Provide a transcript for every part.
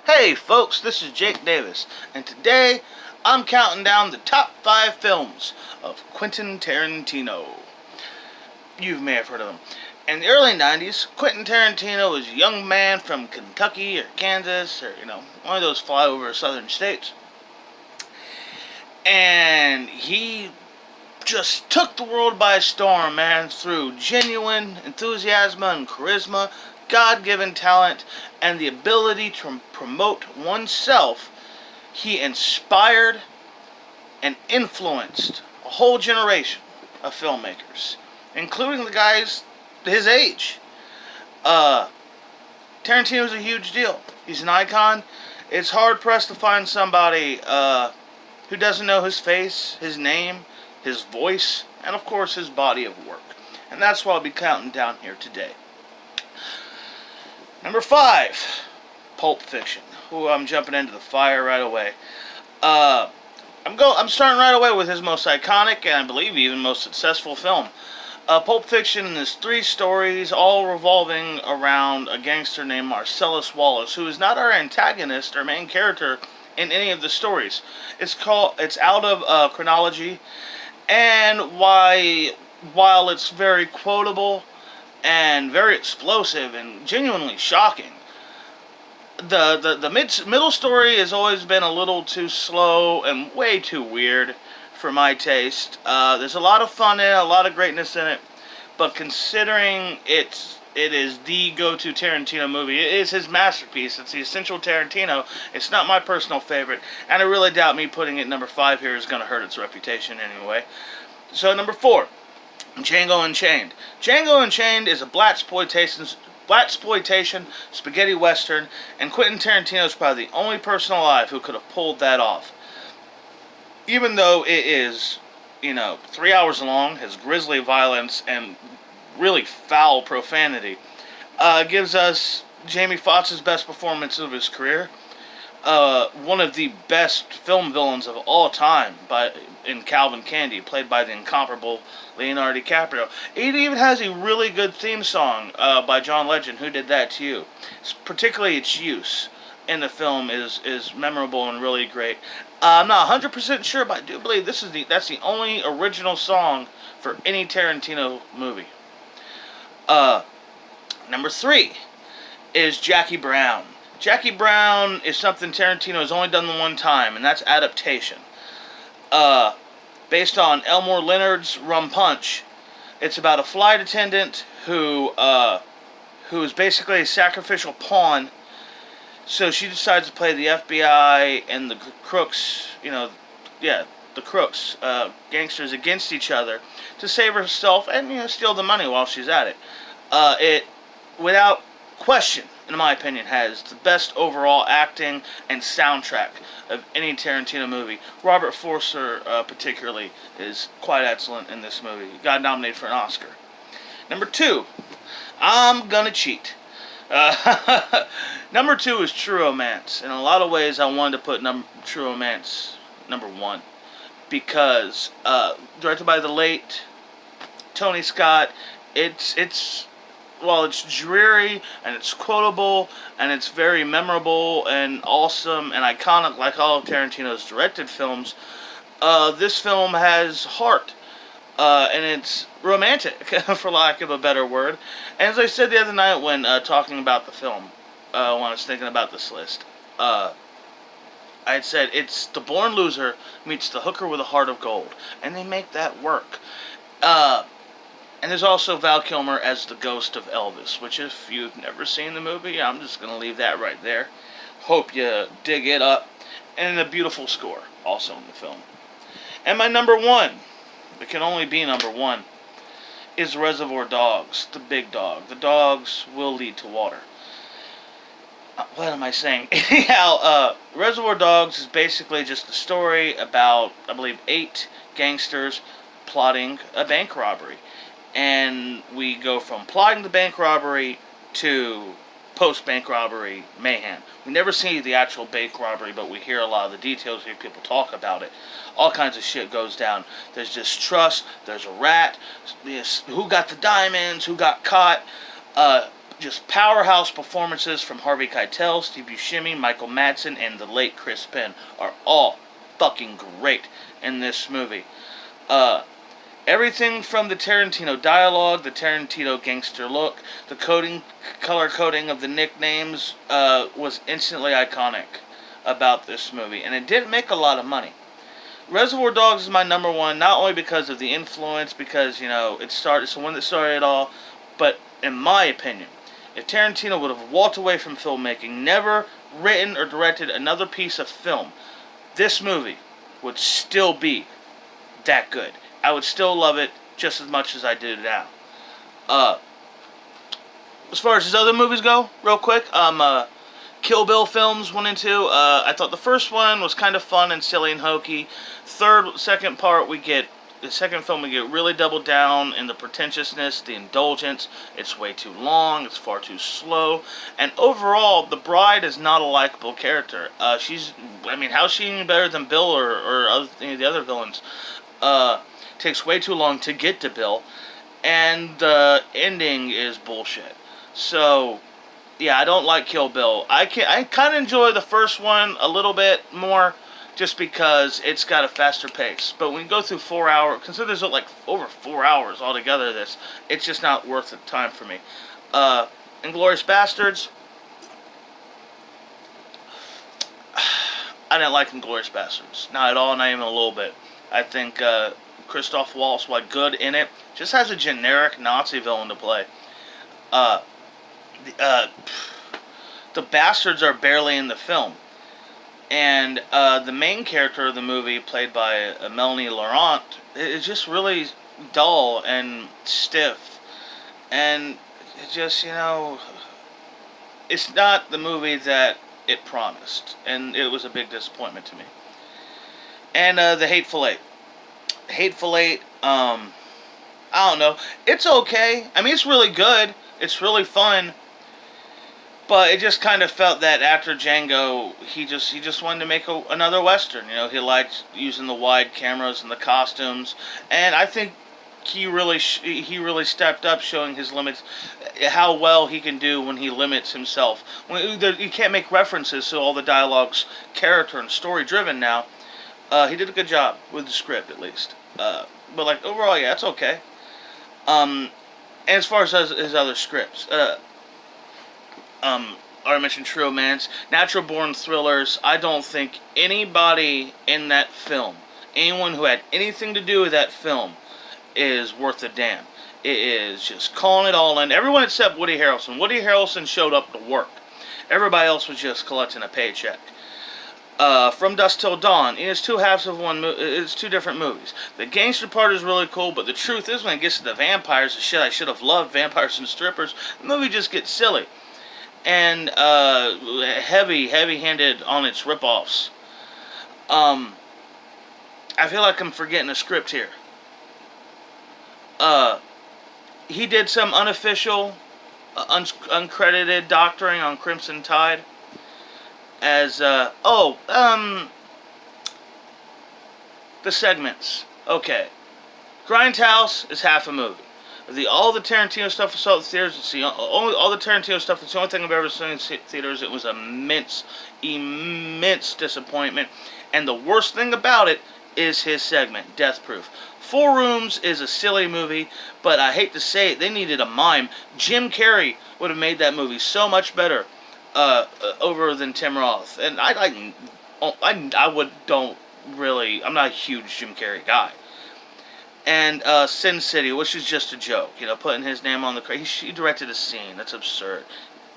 Hey folks, this is Jake Davis, and today I'm counting down the top 5 films of Quentin Tarantino. You may have heard of him. In the early 90s, Quentin Tarantino was a young man from Kentucky or Kansas or, one of those flyover southern states. And he just took the world by storm, man, through genuine enthusiasm and charisma, God given talent, and the ability to promote oneself. He inspired and influenced a whole generation of filmmakers, including the guys his age. Uh, Tarantino's a huge deal. He's an icon. It's hard pressed to find somebody who doesn't know his face, his name, his voice, and of course his body of work. And that's what I'll be counting down here today. Number 5, Pulp Fiction. Ooh, I'm jumping into the fire right away. I'm starting right away with his most iconic and I believe even most successful film. Pulp Fiction is 3 stories, all revolving around a gangster named Marcellus Wallace, who is not our antagonist or main character in any of the stories. It's out of chronology, and while it's very quotable and very explosive and genuinely shocking, the middle story has always been a little too slow and way too weird for my taste. There's a lot of fun in it, a lot of greatness in it, but considering it is the go-to Tarantino movie, it is his masterpiece. It's the essential Tarantino. It's not my personal favorite, and I really doubt me putting it number 5 here is going to hurt its reputation anyway. So number 4, Django Unchained. Django Unchained is a blaxploitation spaghetti western, and Quentin Tarantino is probably the only person alive who could have pulled that off. Even though it is, 3 hours long, has grisly violence and really foul profanity, gives us Jamie Foxx's best performance of his career. One of the best film villains of all time in Calvin Candy, played by the incomparable Leonardo DiCaprio. It even has a really good theme song by John Legend, Who Did That to You. Particularly its use in the film is memorable and really great. I'm not 100% sure, but I do believe that's the only original song for any Tarantino movie. Number 3 is Jackie Brown. Jackie Brown is something Tarantino has only done the one time, and that's adaptation. Based on Elmore Leonard's Rum Punch, it's about a flight attendant who is basically a sacrificial pawn. So she decides to play the FBI and the crooks, the crooks, gangsters against each other to save herself and steal the money while she's at it. It, without question, in my opinion, has the best overall acting and soundtrack of any Tarantino movie. Robert Forster, particularly, is quite excellent in this movie. He got nominated for an Oscar. Number 2, I'm gonna cheat. Number 2 is True Romance. In a lot of ways, I wanted to put True Romance number 1 because directed by the late Tony Scott, while it's dreary and it's quotable and it's very memorable and awesome and iconic like all of Tarantino's directed films, this film has heart. And it's romantic, for lack of a better word. And as I said the other night when talking about the film, when I was thinking about this list, I had said it's the born loser meets the hooker with a heart of gold. And they make that work. And there's also Val Kilmer as the ghost of Elvis, which if you've never seen the movie, I'm just going to leave that right there. Hope you dig it up. And a beautiful score also in the film. And my number 1, it can only be number 1, is Reservoir Dogs, the big dog. The dogs will lead to water. What am I saying? Anyhow, Reservoir Dogs is basically just a story about, I believe, 8 gangsters plotting a bank robbery. And we go from plotting the bank robbery to post-bank robbery mayhem. We never see the actual bank robbery, but we hear a lot of the details, hear people talk about it. All kinds of shit goes down. There's distrust, there's a rat, who got the diamonds, who got caught. Just powerhouse performances from Harvey Keitel, Steve Buscemi, Michael Madsen, and the late Chris Penn are all fucking great in this movie. Uh, Everything from the Tarantino dialogue, the Tarantino gangster look, the color coding of the nicknames was instantly iconic about this movie, and it didn't make a lot of money. Reservoir Dogs is my number one, not only because of the influence, because it's the one that started it all, but in my opinion, if Tarantino would have walked away from filmmaking, never written or directed another piece of film, this movie would still be that good. I would still love it just as much as I do now. Uh, as far as his other movies go, real quick, Kill Bill films 1 and 2. I thought the first one was kind of fun and silly and hokey. Second film we get really doubled down in the pretentiousness, the indulgence. It's way too long. It's far too slow. And overall, the bride is not a likable character. How's she any better than Bill or any of the other villains? Takes way too long to get to Bill, and the ending is bullshit. So, yeah, I don't like Kill Bill. I kind of enjoy the first one a little bit more, just because it's got a faster pace. But when you go through 4 hours, consider there's like over 4 hours altogether. It's just not worth the time for me. Inglourious Bastards. I didn't like Inglourious Bastards, not at all, not even a little bit. I think Christoph Waltz, while good in it, just has a generic Nazi villain to play. The bastards are barely in the film. And the main character of the movie, played by Melanie Laurent, is just really dull and stiff. And it's not the movie that it promised. And it was a big disappointment to me. And The Hateful Eight. Hateful Eight, I don't know. It's okay. I mean, it's really good. It's really fun. But it just kind of felt that after Django, he just wanted to make another Western. He liked using the wide cameras and the costumes. And I think he really stepped up, showing his limits, how well he can do when he limits himself. You can't make references to all the dialogue's character and story driven now. He did a good job with the script, at least. But overall, yeah, it's okay. And as far as his other scripts, I mentioned True Romance, Natural Born Thrillers. I don't think anybody in that film, anyone who had anything to do with that film, is worth a damn. It is just calling it all in. Everyone except Woody Harrelson. Woody Harrelson showed up to work. Everybody else was just collecting a paycheck. From Dusk Till Dawn. It's two halves of one. It's two different movies. The gangster part is really cool, but the truth is, when it gets to the vampires, the shit I should have loved, vampires and strippers, the movie just gets silly and heavy-handed on its rip-offs. I feel like I'm forgetting a script here. He did some unofficial, uncredited doctoring on Crimson Tide. The segments. Okay. Grindhouse is half a movie. All the Tarantino stuff I saw at the theaters, all the Tarantino stuff, it's the only thing I've ever seen in theaters. It was immense disappointment. And the worst thing about it is his segment, Death Proof. Four Rooms is a silly movie, but I hate to say it, they needed a mime. Jim Carrey would have made that movie so much better over than Tim Roth. And I'm not a huge Jim Carrey guy. And Sin City, which is just a joke, putting his name on the credit. He directed a scene. That's absurd.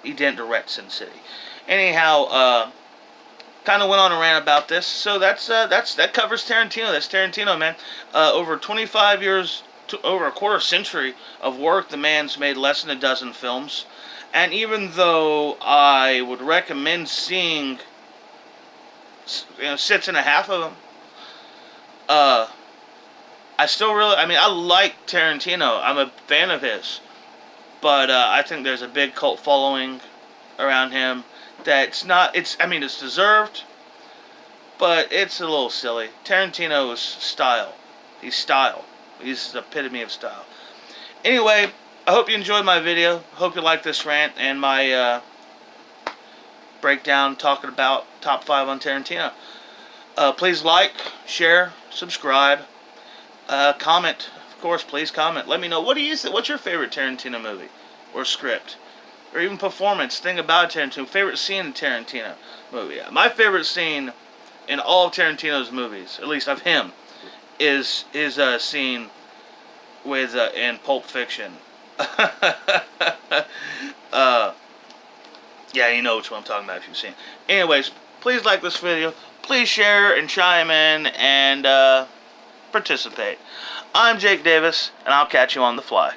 He didn't direct Sin City. Anyhow, kind of went on a rant about this. So that covers Tarantino. That's Tarantino, man. Over 25 years, over a quarter century of work, the man's made less than a dozen films. And even though I would recommend seeing 6.5 of them, I like Tarantino. I'm a fan of his. But I think there's a big cult following around him it's deserved, but it's a little silly. Tarantino's style. He's style. He's the epitome of style. Anyway, I hope you enjoyed my video. Hope you liked this rant and my breakdown talking about top 5 on Tarantino. Please like, share, subscribe, comment. Of course, please comment. Let me know, what do you think? What's your favorite Tarantino movie or script? Or even performance, thing about Tarantino, favorite scene in Tarantino movie. My favorite scene in all of Tarantino's movies, at least of him, is his scene with in Pulp Fiction. Yeah, you know which one I'm talking about if you've seen it. Anyways, please like this video. Please share and chime in and participate. I'm Jake Davis, and I'll catch you on the fly.